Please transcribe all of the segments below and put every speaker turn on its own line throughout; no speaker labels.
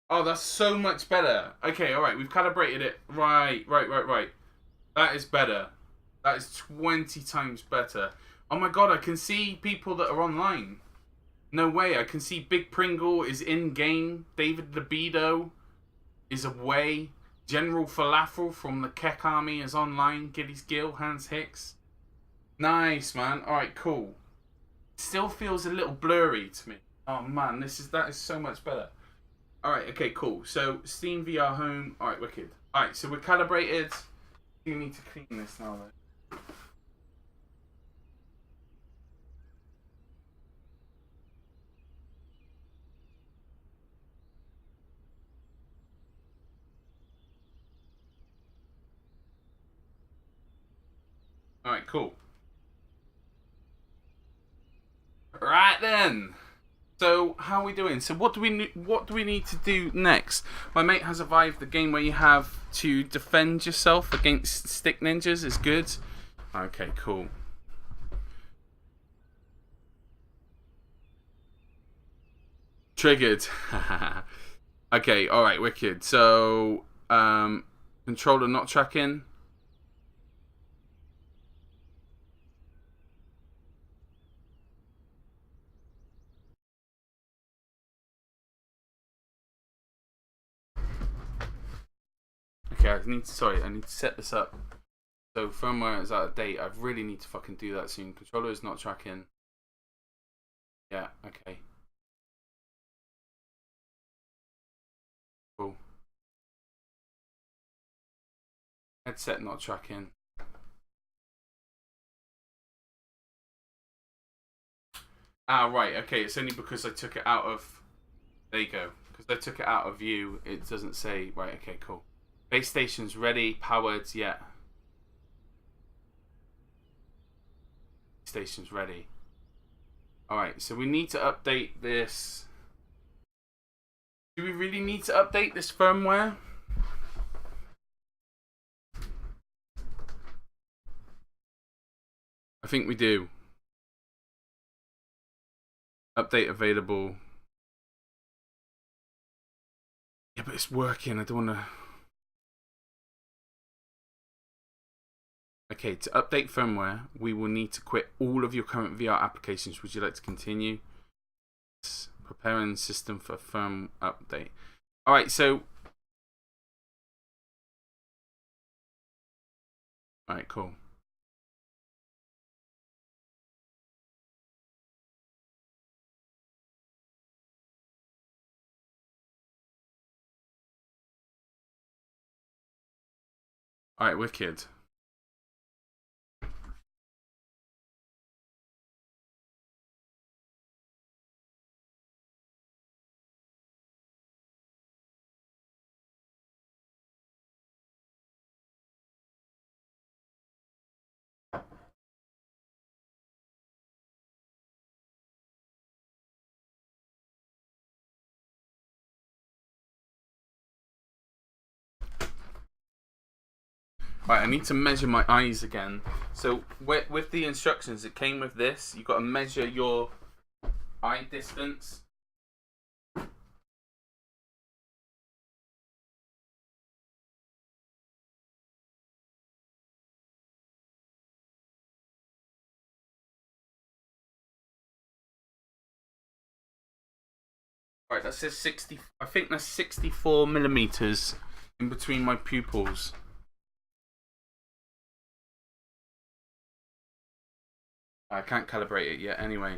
Oh, that's so much better. Okay, all right, we've calibrated it. Right. That is better. That is 20 times better. Oh my god, I can see people that are online. No way, I can see Big Pringle is in game. David Libido is away. General Falafel from the Keck Army is online. Giddy's Gill, Hans Hicks. Nice, man. Alright, cool. Still feels a little blurry to me. Oh man, that is so much better. Alright, okay, cool. So Steam VR Home. Alright, wicked. Alright, so we're calibrated. You need to clean this now though. Alright, cool. Right then. So how are we doing? So what do we need to do next? My mate has survived the game where you have to defend yourself against stick ninjas. Is good. Okay, cool. Triggered. Okay, all right, wicked. So controller not tracking. Okay, I need to set this up. So firmware is out of date. I really need to fucking do that soon. Controller is not tracking. Yeah, okay. Cool. Headset not tracking. Ah, right, okay, it's only because I took it out of... There you go. Because I took it out of view, it doesn't say... Right, okay, cool. Base station's ready, powered, yeah. Station's ready. Alright, so we need to update this... Do we really need to update this firmware? I think we do. Update available. Yeah, but it's working, I don't want to... Okay, to update firmware, we will need to quit all of your current VR applications. Would you like to continue? Preparing system for firm update. Alright, so... Alright, cool. Alright, wicked. Right, I need to measure my eyes again. So with the instructions, it came with this. You've got to measure your eye distance. Right, that says 60. I think that's 64 millimeters in between my pupils. I can't calibrate it yet. Anyway,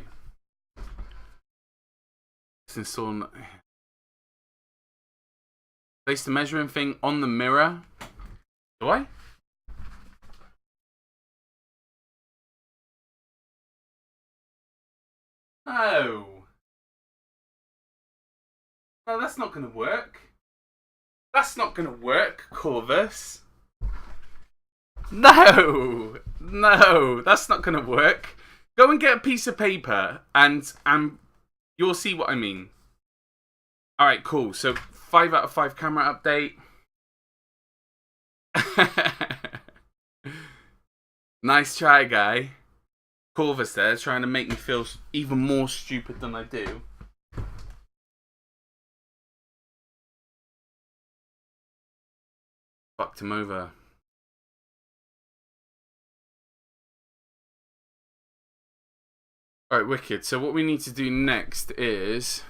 let's install. Place the measuring thing on the mirror. Do I? No. No, that's not going to work. That's not going to work, Corvus. No, that's not going to work. Go and get a piece of paper and you'll see what I mean. All right, cool. So 5 out of 5 camera update. Nice try, guy. Corvus there, trying to make me feel even more stupid than I do. Fucked him over. Alright, wicked. So what we need to do next is...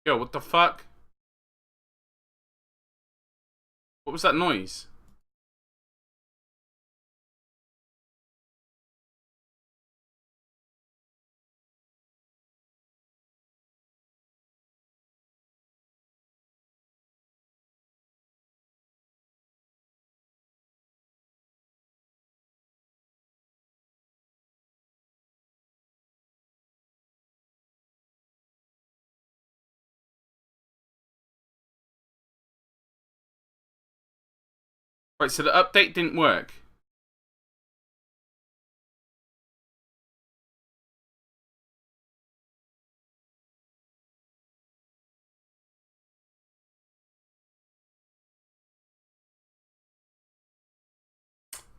Yo, what the fuck? What was that noise? Right, so the update didn't work.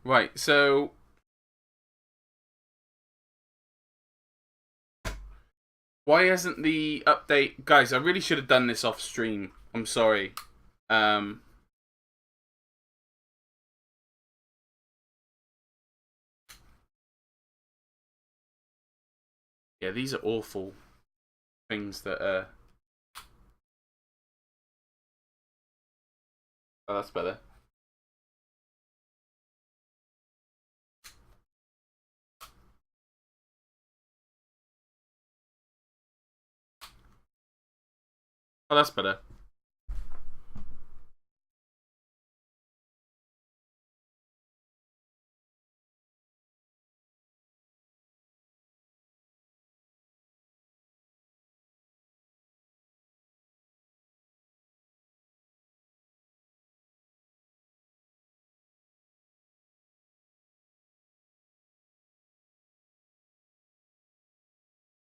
Right, so... Why hasn't the update... Guys, I really should have done this off stream. I'm sorry. Yeah, these are awful things that Oh, that's better. Oh, that's better.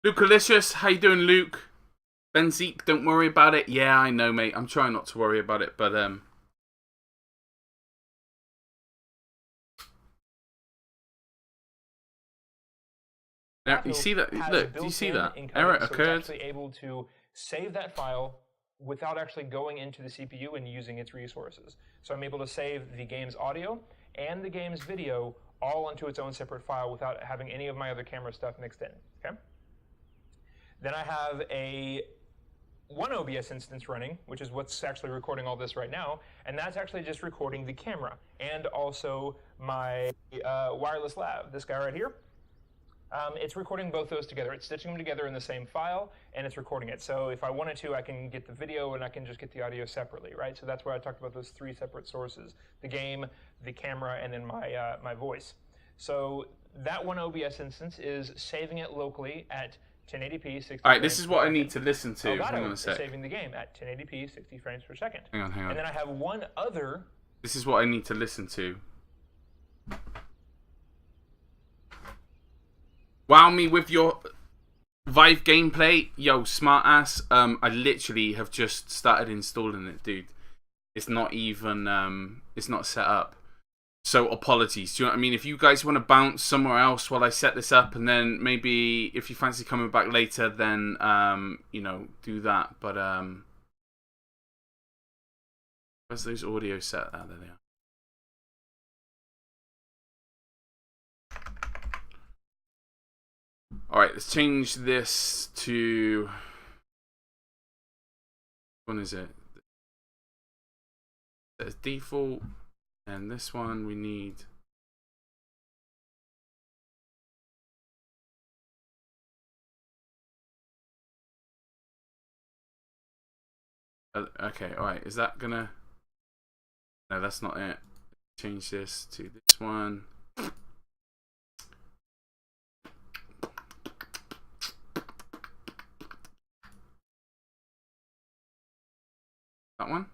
Lukealicious, how you doing, Luke? Benzeek, don't worry about it. Yeah, I know, mate. I'm trying not to worry about it, but now, you see that? Look, do you see that? Error occurred.
So it's actually able to save that file without actually going into the CPU and using its resources. So I'm able to save the game's audio and the game's video all into its own separate file without having any of my other camera stuff mixed in. Okay. Then I have one OBS instance running, which is what's actually recording all this right now, and that's actually just recording the camera and also my wireless lav, this guy right here. It's recording both those together. It's stitching them together in the same file, and it's recording it. So if I wanted to, I can get the video and I can just get the audio separately, right? So that's where I talked about those three separate sources: the game, the camera, and then my voice. So that one OBS instance is saving it locally at 1080p 60
All right, this
frames
is
per
what I
second.
need to listen to. Hang on
Elgato
a
is
sec.
saving the game at 1080p 60 frames per second.
Hang on.
And then I have one other.
This is what I need to listen to. Wow me with your Vive gameplay, yo, smart ass. I literally have just started installing it, dude. It's not even it's not set up. So apologies. Do you know what I mean? If you guys want to bounce somewhere else while I set this up, and then maybe if you fancy coming back later, then you know, do that. But where's those audio set? Ah, there they are. Alright, let's change this to... Which one is it? That's default. And this one we need... Okay, alright, is that gonna... No, that's not it. Change this to this one. That one?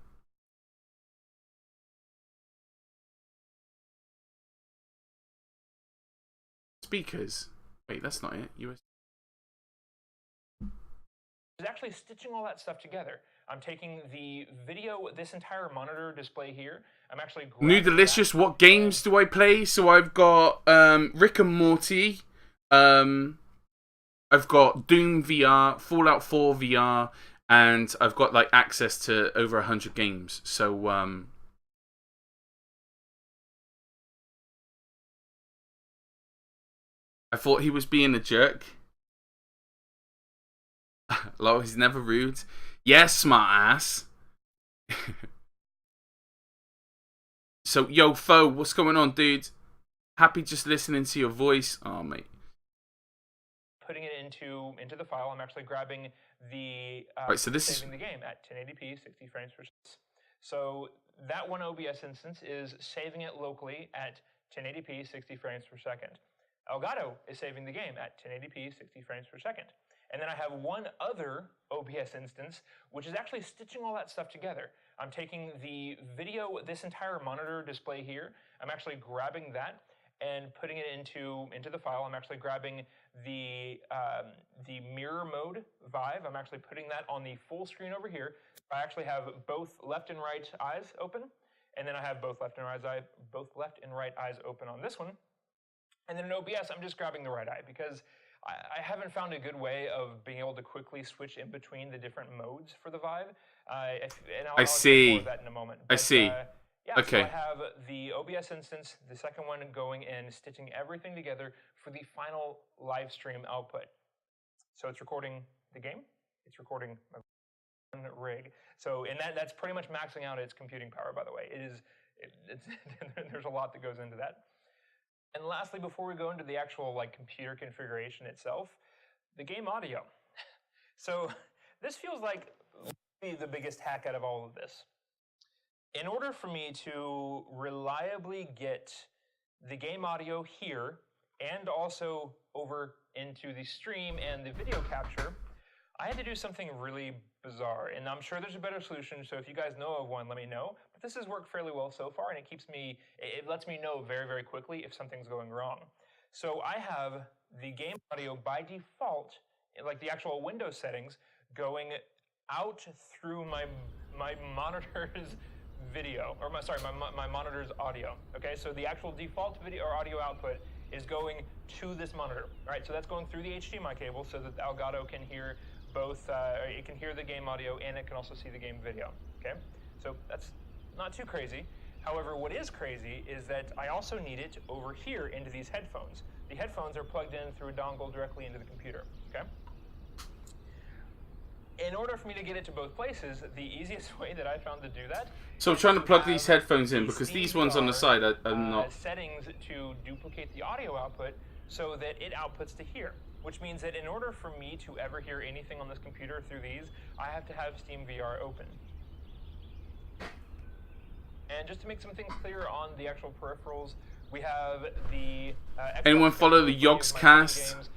Speakers. Wait, that's not it. US.
Is actually stitching all that stuff together. I'm taking the video, this entire monitor display here. I'm actually
New Delicious. What games do I play? So I've got Rick and Morty. I've got Doom VR, Fallout 4 VR, and I've got like access to over 100 games. So I thought he was being a jerk. Lol, he's never rude. Yes, smart ass. So, yo, Fo, what's going on, dude? Happy just listening to your voice. Oh, mate.
Putting it into the file. I'm actually grabbing the
right, so this
saving the game at 1080p 60 frames per second. So that one OBS instance is saving it locally at 1080p 60 frames per second. Elgato is saving the game at 1080p 60 frames per second. And then I have one other OBS instance, which is actually stitching all that stuff together. I'm taking the video, this entire monitor display here, I'm actually grabbing that and putting it into the file. I'm actually grabbing the mirror mode Vive. I'm actually putting that on the full screen over here. I actually have both left and right eyes open, and then I have both left and right eyes open on this one. And then in OBS, I'm just grabbing the right eye because I haven't found a good way of being able to quickly switch in between the different modes for the Vive. And I'll
see.
More of that in a moment.
I see.
Yeah,
okay.
So I have the OBS instance, the second one going in, stitching everything together for the final live stream output. So it's recording the game. It's recording my rig. So and that's pretty much maxing out its computing power, by the way. There's a lot that goes into that. And lastly, before we go into the actual like computer configuration itself, the game audio. So this feels like the biggest hack out of all of this. In order for me to reliably get the game audio here and also over into the stream and the video capture, I had to do something really bizarre. And I'm sure there's a better solution, so if you guys know of one, let me know. But this has worked fairly well so far, and it lets me know very, very quickly if something's going wrong. So I have the game audio by default, like the actual Windows settings, going out through my monitor's video, or my monitor's audio. Okay, so the actual default video or audio output is going to this monitor. All right, so that's going through the HDMI cable so that the Elgato can hear both, it can hear the game audio and it can also see the game video. Okay, so that's not too crazy. However, what is crazy is that I also need it over here into these headphones. The headphones are plugged in through a dongle directly into the computer. Okay. In order for me to get it to both places, the easiest way that I found to do that.
So I'm trying to plug these headphones in because these ones on the side I'm not.
Settings to duplicate the audio output so that it outputs to here. Which means that in order for me to ever hear anything on this computer through these, I have to have SteamVR open. And just to make some things clear on the actual peripherals, we have the...
Anyone follow the Yogscast?